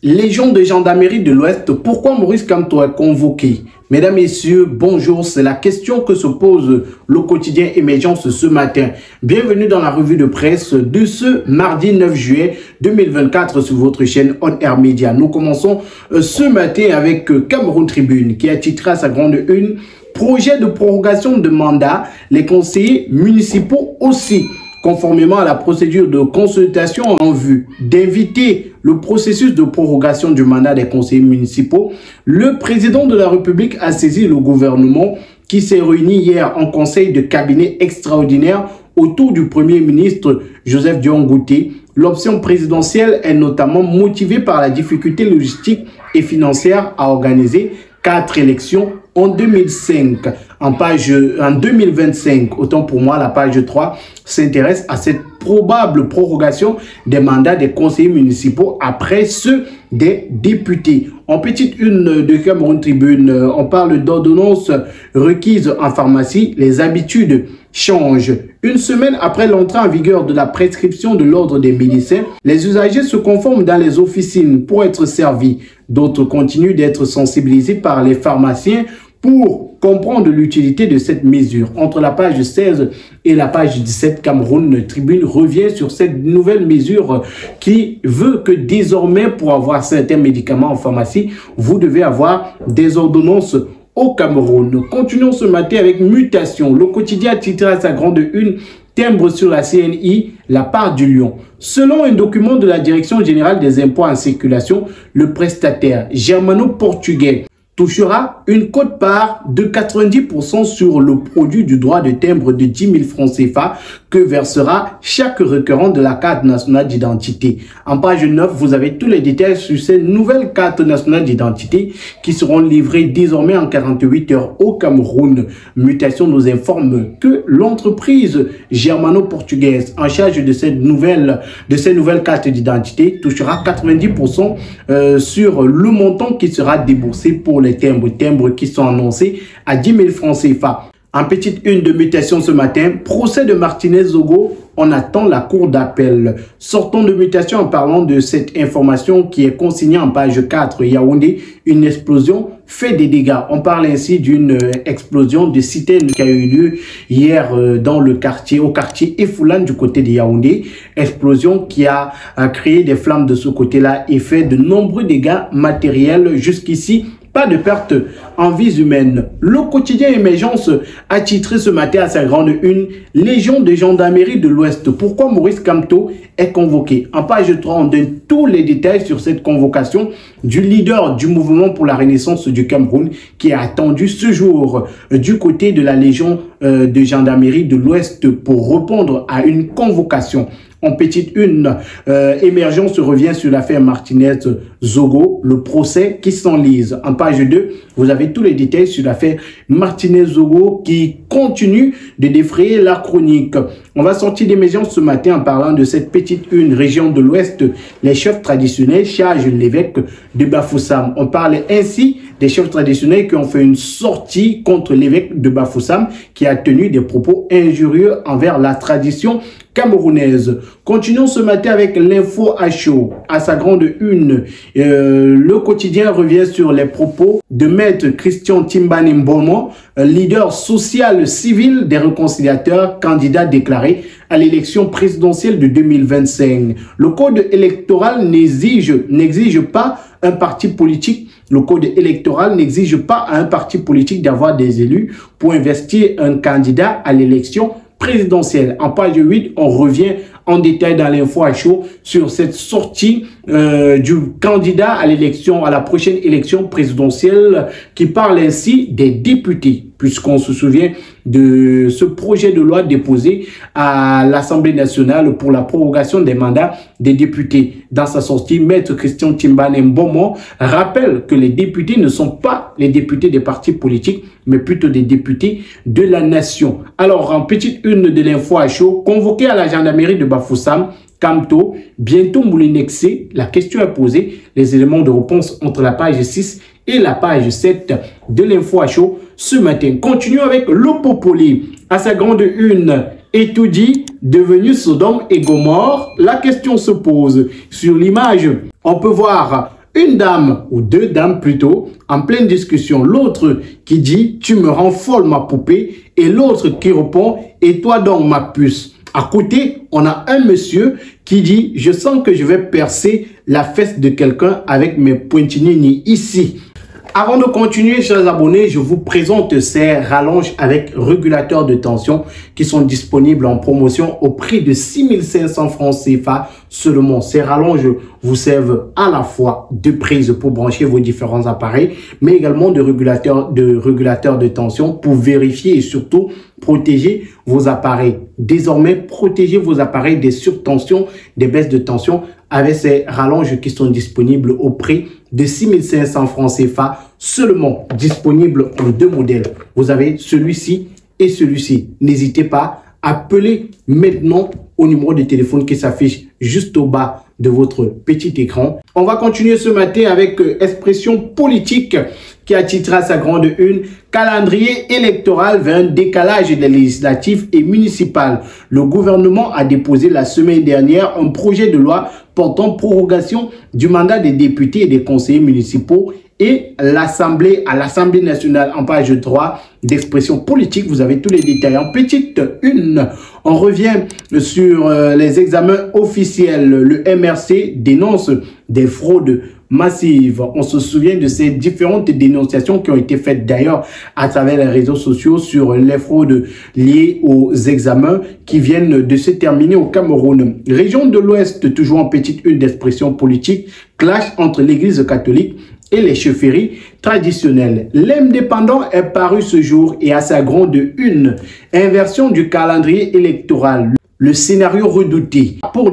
Légion de gendarmerie de l'Ouest, pourquoi Maurice Kamto est convoqué? Mesdames, Messieurs, bonjour, c'est la question que se pose le quotidien Émergence ce matin. Bienvenue dans la revue de presse de ce mardi 9 juillet 2024 sur votre chaîne On Air Media. Nous commençons ce matin avec Cameroun Tribune qui a titré à sa grande une « Projet de prorogation de mandat, les conseillers municipaux aussi ». Conformément à la procédure de consultation en vue d'inviter le processus de prorogation du mandat des conseillers municipaux, le président de la République a saisi le gouvernement qui s'est réuni hier en conseil de cabinet extraordinaire autour du Premier ministre Joseph Dion-Ngouté. L'option présidentielle est notamment motivée par la difficulté logistique et financière à organiser 4 élections en 2005. En 2025, autant pour moi, la page 3 s'intéresse à cette probable prorogation des mandats des conseillers municipaux après ceux des députés. En petite une de Cameroun Tribune, on parle d'ordonnances requises en pharmacie. Les habitudes changent. Une semaine après l'entrée en vigueur de la prescription de l'ordre des médecins, les usagers se conforment dans les officines pour être servis. D'autres continuent d'être sensibilisés par les pharmaciens pour comprendre l'utilité de cette mesure. Entre la page 16 et la page 17, Cameroun Tribune revient sur cette nouvelle mesure qui veut que désormais, pour avoir certains médicaments en pharmacie, vous devez avoir des ordonnances au Cameroun. Continuons ce matin avec Mutation. Le quotidien a titré à sa grande une « Timbre sur la CNI, la part du lion ». Selon un document de la Direction générale des impôts en circulation, le prestataire germano-portugais touchera une quote-part de 90% sur le produit du droit de timbre de 10 000 francs CFA que versera chaque requérant de la carte nationale d'identité. En page 9, vous avez tous les détails sur ces nouvelles cartes nationales d'identité qui seront livrées désormais en 48 heures au Cameroun. Mutation nous informe que l'entreprise germano-portugaise en charge de ces nouvelles cartes d'identité touchera 90% sur le montant qui sera déboursé pour les timbres qui sont annoncés à 10 000 francs CFA. En petite une de Mutation ce matin, procès de Martinez Zogo, on attend la cour d'appel. Sortons de Mutation en parlant de cette information qui est consignée en page 4. Yaoundé, une explosion fait des dégâts. On parle ainsi d'une explosion de citerne qui a eu lieu hier au quartier Efoulan du côté de Yaoundé. Explosion qui a créé des flammes de ce côté-là et fait de nombreux dégâts matériels jusqu'ici. Pas de perte en vies humaines. Le quotidien Émergence a titré ce matin à sa grande une « Légion de gendarmerie de l'Ouest ». Pourquoi Maurice Kamto est convoqué? En page 3, on donne tous les détails sur cette convocation du leader du mouvement pour la renaissance du Cameroun qui est attendu ce jour du côté de la Légion de gendarmerie de l'Ouest pour répondre à une convocation. En petite une, Émergence revient sur l'affaire Martinez Zogo, le procès qui s'enlise. En page 2, vous avez tous les détails sur l'affaire Martinez Zogo qui continue de défrayer la chronique. On va sortir d'Émergence ce matin en parlant de cette petite une région de l'Ouest. Les chefs traditionnels chargent l'évêque de Bafoussam. On parle ainsi des chefs traditionnels qui ont fait une sortie contre l'évêque de Bafoussam qui a tenu des propos injurieux envers la tradition camerounaise. Continuons ce matin avec l'info à chaud. À sa grande une, le quotidien revient sur les propos de maître Christian Timbane Mbomo, leader social civil des réconciliateurs, candidat déclaré à l'élection présidentielle de 2025. Le code électoral n'exige pas un parti politique. Le code électoral n'exige pas à un parti politique d'avoir des élus pour investir un candidat à l'élection présidentielle. En page 8, on revient en détail dans l'info à chaud sur cette sortie du candidat à l'élection, à la prochaine élection présidentielle qui parle ainsi des députés, puisqu'on se souvient de ce projet de loi déposé à l'Assemblée nationale pour la prorogation des mandats des députés. Dans sa sortie, maître Christian Timbane Mbomo rappelle que les députés ne sont pas les députés des partis politiques, mais plutôt des députés de la nation. Alors, en petite une de l'info à chaud, convoqué à la gendarmerie de Bafoussam, Kamto, bientôt moulinexé, la question est posée, les éléments de réponse entre la page 6 et la page 7 de l'info à chaud ce matin. Continuons avec le Popoli. À sa grande une, Etoudi, devenu Sodome et Gomorrhe, la question se pose. Sur l'image, on peut voir Une dame, ou deux dames plutôt, en pleine discussion. L'autre qui dit « tu me rends folle ma poupée » et l'autre qui répond « et toi donc ma puce ». À côté, on a un monsieur qui dit « je sens que je vais percer la fesse de quelqu'un avec mes pointinini ici ». Avant de continuer, chers abonnés, je vous présente ces rallonges avec régulateurs de tension qui sont disponibles en promotion au prix de 6 500 francs CFA seulement. Ces rallonges vous servent à la fois de prise pour brancher vos différents appareils, mais également de régulateurs de tension pour vérifier et surtout protéger vos appareils. Désormais, protégez vos appareils des surtensions, des baisses de tension avec ces rallonges qui sont disponibles au prix de 6 500 francs CFA seulement, disponibles en deux modèles. Vous avez celui-ci et celui-ci. N'hésitez pas, appelez maintenant au numéro de téléphone qui s'affiche juste au bas de votre petit écran. On va continuer ce matin avec Expression politique qui a titré à sa grande une « Calendrier électoral vers un décalage des législatives et municipales ». Le gouvernement a déposé la semaine dernière un projet de loi portant prorogation du mandat des députés et des conseillers municipaux et à l'Assemblée nationale en page 3 d'Expression politique. Vous avez tous les détails en petite une. On revient sur les examens officiels. Le MRC dénonce des fraudes massives. On se souvient de ces différentes dénonciations qui ont été faites d'ailleurs à travers les réseaux sociaux sur les fraudes liées aux examens qui viennent de se terminer au Cameroun. Région de l'Ouest, toujours en petite une d'Expression politique, clash entre l'église catholique et les chefferies traditionnelles. L'Indépendant est paru ce jour et à sa grande une. Inversion du calendrier électoral. Le scénario redouté pour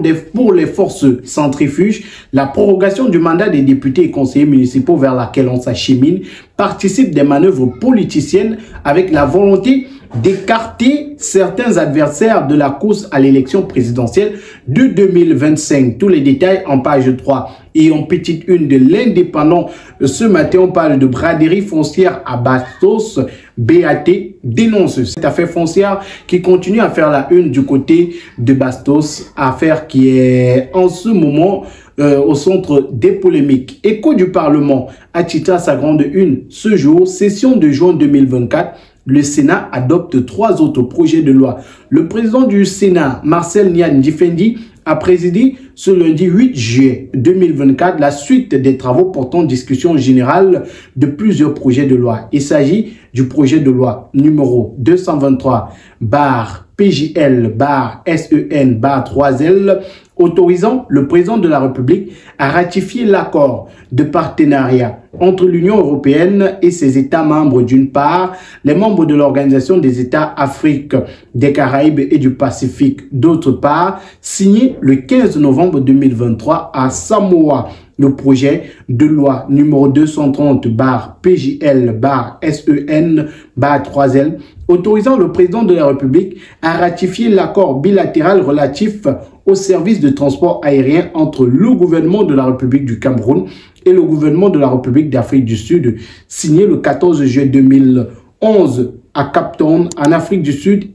les forces centrifuges, la prorogation du mandat des députés et conseillers municipaux vers laquelle on s'achemine participe des manœuvres politiciennes avec la volonté d'écarter certains adversaires de la course à l'élection présidentielle de 2025. Tous les détails en page 3 et en petite une de l'Indépendant. Ce matin, on parle de braderie foncière à Bastos. BAT dénonce cette affaire foncière qui continue à faire la une du côté de Bastos, affaire qui est en ce moment au centre des polémiques. Écho du Parlement a titré à sa grande une ce jour, session de juin 2024. Le Sénat adopte 3 autres projets de loi. Le président du Sénat, Marcel Niane Difendi, a présidé ce lundi 8 juillet 2024 la suite des travaux portant discussion générale de plusieurs projets de loi. Il s'agit du projet de loi numéro 223/PJL/SEN/3L autorisant le président de la République à ratifier l'accord de partenariat entre l'Union européenne et ses États membres d'une part, les membres de l'Organisation des États Afrique, des Caraïbes et du Pacifique d'autre part, signé le 15 novembre 2023 à Samoa. Le projet de loi numéro 230/PJL/SEN/3L autorisant le président de la République à ratifier l'accord bilatéral relatif au service de transport aérien entre le gouvernement de la République du Cameroun et le gouvernement de la République d'Afrique du Sud, signé le 14 juillet 2011 à Cape Town, en Afrique du Sud,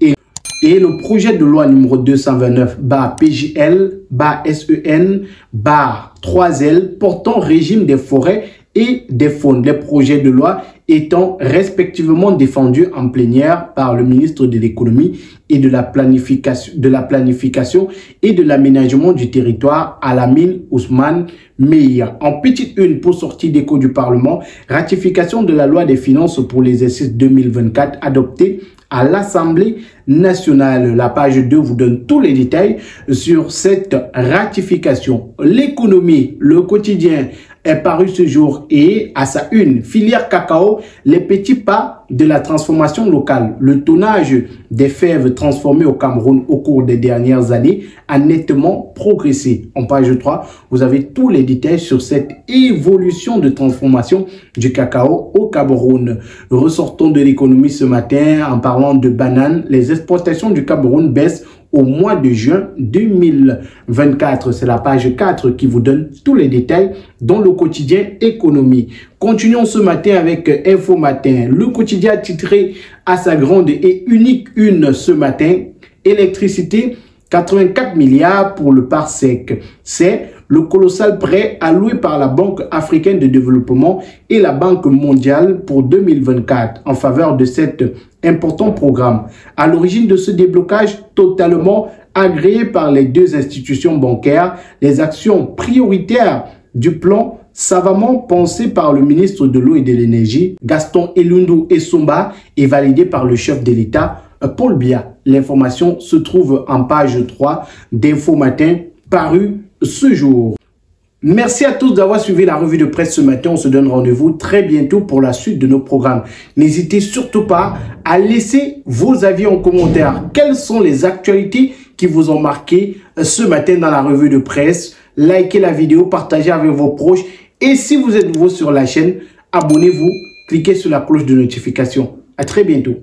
et le projet de loi numéro 229/PJL/SEN/3L portant régime des forêts et des faunes. Les projets de loi étant respectivement défendus en plénière par le ministre de l'économie et de la planification et de l'aménagement du territoire Alamine Ousmane Meïa. En petite une pour sortie d'écho du Parlement, ratification de la loi des finances pour l'exercice 2024 adoptée à l'Assemblée nationale. La page 2 vous donne tous les détails sur cette ratification. L'économie, le quotidien est paru ce jour et à sa une, filière cacao, les petits pas de la transformation locale. Le tonnage des fèves transformées au Cameroun au cours des dernières années a nettement progressé. En page 3, vous avez tous les détails sur cette évolution de transformation du cacao au Cameroun. Ressortons de l'économie ce matin en parlant de bananes. Les exportations du Cameroun baissent au mois de juin 2024. C'est la page 4 qui vous donne tous les détails dans le quotidien économie. Continuons ce matin avec Info Matin. Le quotidien a titré à sa grande et unique une ce matin, électricité, 84 milliards pour le parsec. C'est le colossal prêt alloué par la Banque africaine de développement et la Banque mondiale pour 2024 en faveur de cet important programme. À l'origine de ce déblocage totalement agréé par les deux institutions bancaires, les actions prioritaires du plan savamment pensé par le ministre de l'Eau et de l'Énergie, Gaston Elundou Essomba, et validé par le chef de l'État, Paul Biya. L'information se trouve en page 3 d'Info Matin, paru ce jour. Merci à tous d'avoir suivi la revue de presse ce matin. On se donne rendez-vous très bientôt pour la suite de nos programmes. N'hésitez surtout pas à laisser vos avis en commentaire. Quelles sont les actualités qui vous ont marqué ce matin dans la revue de presse? Likez la vidéo, partagez avec vos proches. Et si vous êtes nouveau sur la chaîne, abonnez-vous, cliquez sur la cloche de notification. À très bientôt.